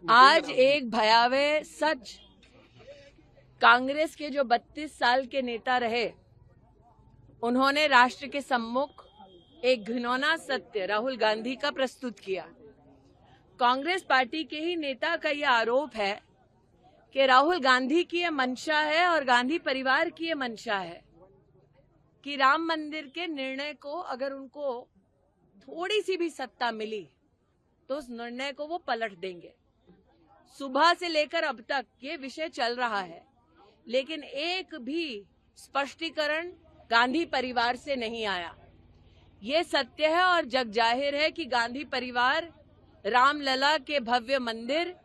आज एक भयावह सच कांग्रेस के जो 32 साल के नेता रहे, उन्होंने राष्ट्र के सम्मुख एक घिनौना सत्य राहुल गांधी का प्रस्तुत किया। कांग्रेस पार्टी के ही नेता का यह आरोप है कि राहुल गांधी की यह मंशा है और गांधी परिवार की यह मंशा है कि राम मंदिर के निर्णय को अगर उनको थोड़ी सी भी सत्ता मिली तो उस निर्णय को वो पलट देंगे। सुबह से लेकर अब तक ये विषय चल रहा है, लेकिन एक भी स्पष्टीकरण गांधी परिवार से नहीं आया। ये सत्य है और जग जाहिर है कि गांधी परिवार रामलला के भव्य मंदिर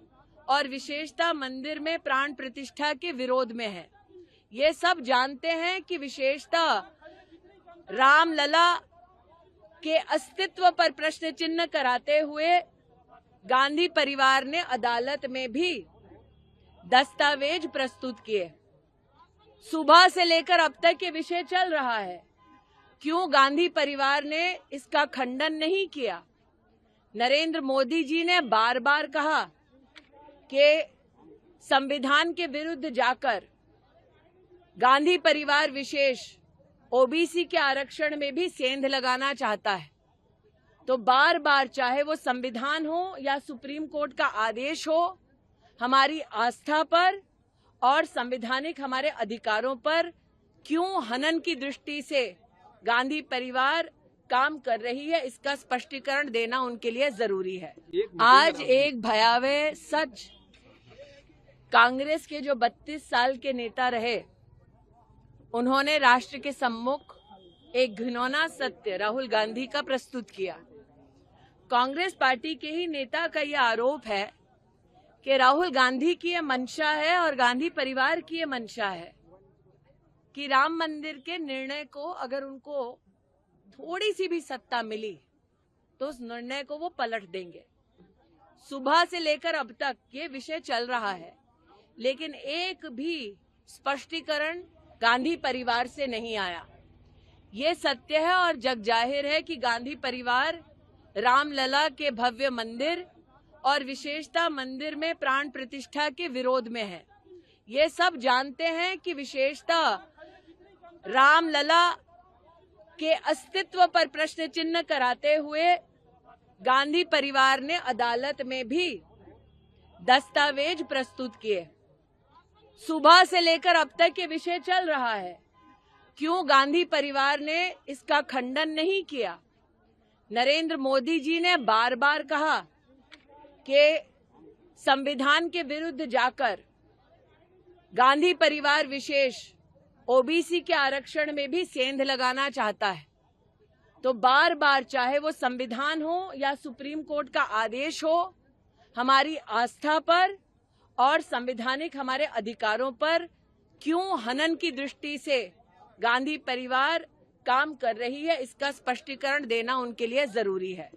और विशेषता मंदिर में प्राण प्रतिष्ठा के विरोध में है। ये सब जानते हैं कि विशेषता रामलला के अस्तित्व पर प्रश्न चिन्ह कराते हुए गांधी परिवार ने अदालत में भी दस्तावेज प्रस्तुत किए। सुबह से लेकर अब तक ये विषय चल रहा है। क्यों गांधी परिवार ने इसका खंडन नहीं किया? नरेंद्र मोदी जी ने बार बार कहा कि संविधान के विरुद्ध जाकर गांधी परिवार विशेष ओबीसी के आरक्षण में भी सेंध लगाना चाहता है। तो बार बार चाहे वो संविधान हो या सुप्रीम कोर्ट का आदेश हो, हमारी आस्था पर और संवैधानिक हमारे अधिकारों पर क्यों हनन की दृष्टि से गांधी परिवार काम कर रही है, इसका स्पष्टीकरण देना उनके लिए जरूरी है। आज एक भयावह सच कांग्रेस के जो 32 साल के नेता रहे, उन्होंने राष्ट्र के सम्मुख एक घिनौना सत्य राहुल गांधी का प्रस्तुत किया। कांग्रेस पार्टी के ही नेता का यह आरोप है कि राहुल गांधी की यह मंशा है और गांधी परिवार की यह मंशा है कि राम मंदिर के निर्णय को अगर उनको थोड़ी सी भी सत्ता मिली तो उस निर्णय को वो पलट देंगे। सुबह से लेकर अब तक ये विषय चल रहा है, लेकिन एक भी स्पष्टीकरण गांधी परिवार से नहीं आया। ये सत्य है और जग जाहिर है कि गांधी परिवार रामलला के भव्य मंदिर और विशेषता मंदिर में प्राण प्रतिष्ठा के विरोध में है। ये सब जानते हैं कि विशेषता रामलला के अस्तित्व पर प्रश्न चिन्ह कराते हुए गांधी परिवार ने अदालत में भी दस्तावेज प्रस्तुत किए। सुबह से लेकर अब तक ये विषय चल रहा है। क्यों गांधी परिवार ने इसका खंडन नहीं किया? नरेंद्र मोदी जी ने बार बार कहा कि संविधान के विरुद्ध जाकर गांधी परिवार विशेष ओबीसी के आरक्षण में भी सेंध लगाना चाहता है। तो बार बार चाहे वो संविधान हो या सुप्रीम कोर्ट का आदेश हो, हमारी आस्था पर और संवैधानिक हमारे अधिकारों पर क्यों हनन की दृष्टि से गांधी परिवार काम कर रही है, इसका स्पष्टीकरण देना उनके लिए जरूरी है।